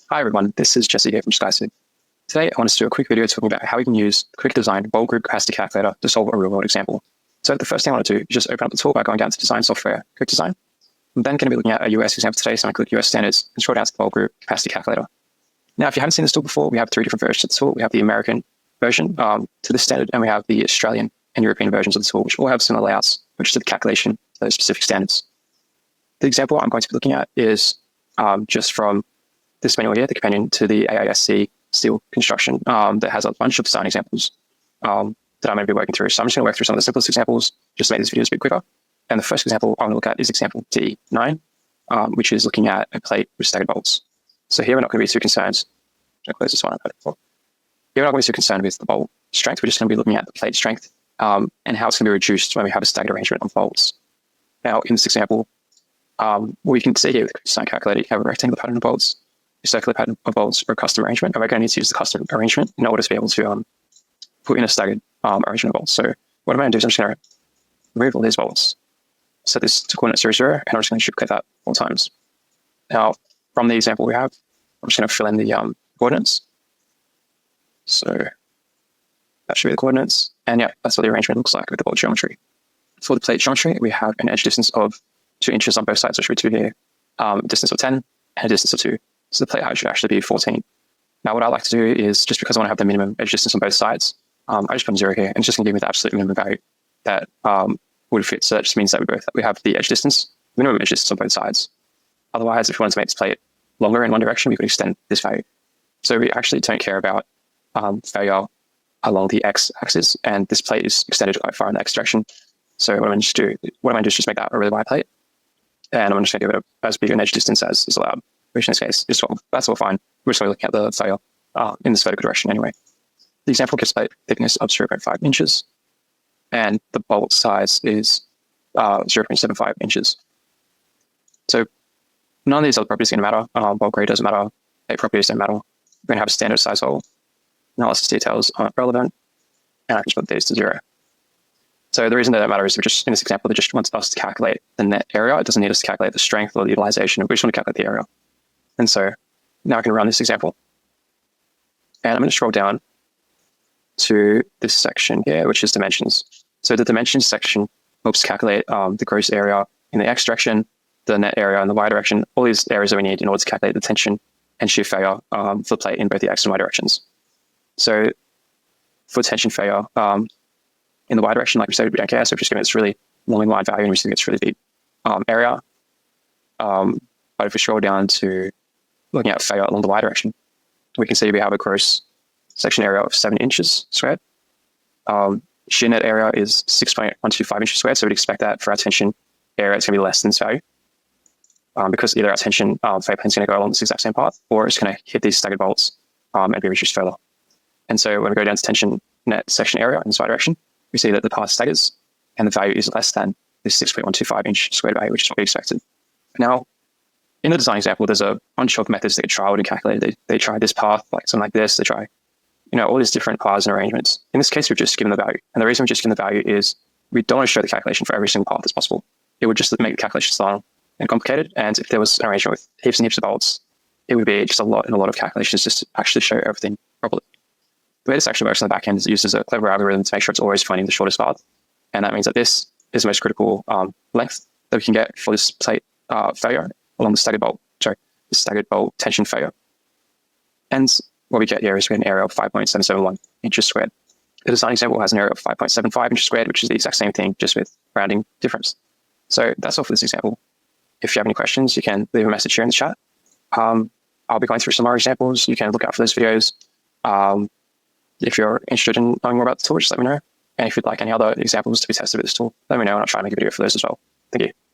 Hi everyone, this is Jesse here from SkyCiv. Today I want to do a quick video talking about how we can use the quick design bowl group capacity calculator to solve a real world example. So the first thing I want to do is just open up the tool by going down to Design Software, Quick Design. I'm then going to be looking at a US example today, so I'm going to click US Standards and scroll down to the bowl group capacity calculator. Now, if you haven't seen this tool before, we have three different versions of the tool. We have the American version to this standard, and we have the Australian and European versions of the tool, which all have similar layouts, which is the calculation of those specific standards. The example I'm going to be looking at is just from this manual here, the companion to the AISC steel construction that has a bunch of design examples that I'm going to be working through. So I'm just going to work through some of the simplest examples just to make these videos a bit quicker. And the first example I'm going to look at is example D9, which is looking at a plate with staggered bolts. So here we're not going to be too concerned. I'm going to close this one up before. Here we're not going to be too concerned with the bolt strength. We're just going to be looking at the plate strength and how it's going to be reduced when we have a staggered arrangement of bolts. Now, in this example, we can see here with the design calculator, you have a rectangular pattern of bolts, a circular pattern of bolts, or a custom arrangement. And we're going to need to use the custom arrangement in order to be able to put in a staggered arrangement of bolts. So what I'm going to do is I'm just going to remove all these bolts, set this to coordinate 0, 0, and I'm just going to duplicate that 4 times. Now, from the example we have, I'm just going to fill in the coordinates. So that should be the coordinates. And yeah, that's what the arrangement looks like with the bolt geometry. For the plate geometry, we have an edge distance of 2 inches on both sides, so it should be 2 here, a distance of 10, and a distance of 2. So the plate height should actually be 14. Now, what I like to do is, just because I want to have the minimum edge distance on both sides, I just put 0 here, and it's just going to give me the absolute minimum value that would fit. So that just means that we have the edge distance, minimum edge distance on both sides. Otherwise, if we wanted to make this plate longer in one direction, we could extend this value. So we actually don't care about failure along the x-axis, and this plate is extended quite far in the x direction. So what I'm going to do is just make that a really wide plate, and I'm just going to give it as big an edge distance as is allowed, which in this case is 12. That's all fine. We're just going to look at the failure in this vertical direction anyway. The example gives plate thickness of 0.5 inches, and the bolt size is 0.75 inches. So none of these other properties are going to matter. Bolt grade doesn't matter. Plate properties don't matter. We're going to have a standard size hole. Analysis details aren't relevant, and I can just put these to 0. So the reason that matters is, in this example, it just wants us to calculate the net area. It doesn't need us to calculate the strength or the utilization. We just want to calculate the area. And so now I can run this example. And I'm going to scroll down to this section here, which is dimensions. So the dimensions section helps calculate the gross area in the x direction, the net area in the y direction, all these areas that we need in order to calculate the tension and shear failure for the plate in both the x and y directions. So for tension failure, in the y direction, like we said, we don't care. So we're just giving it this really long and wide value, and we're just giving it this really deep area. But if we scroll down to looking at failure along the y direction, we can see we have a gross section area of 7 inches squared. Shear net area is 6.125 inches squared. So we'd expect that for our tension area, it's going to be less than this value. Because either our tension failure plane is going to go along this exact same path, or it's going to hit these staggered bolts and be reduced further. And so when we go down to tension net section area in this y direction, we see that the path staggers and the value is less than this 6.125 inch squared value, which is what we expected. Now, in the design example, there's a bunch of methods they could tried and calculated. They tried this path, like something like this. They try, all these different paths and arrangements. In this case, we've just given the value. And the reason we've just given the value is we don't want to show the calculation for every single path as possible. It would just make the calculations long and complicated. And if there was an arrangement with heaps and heaps of bolts, it would be just a lot of calculations just to actually show everything properly. The way this actually works on the back end is it uses a clever algorithm to make sure it's always finding the shortest path. And that means that this is the most critical length that we can get for this plate failure along the staggered bolt tension failure. And what we get here is we have an area of 5.771 inches squared. The design example has an area of 5.75 inches squared, which is the exact same thing, just with rounding difference. So that's all for this example. If you have any questions, you can leave a message here in the chat. I'll be going through some more examples. You can look out for those videos. If you're interested in knowing more about the tool, just let me know. And if you'd like any other examples to be tested with this tool, let me know, and I'll try and make a video for those as well. Thank you.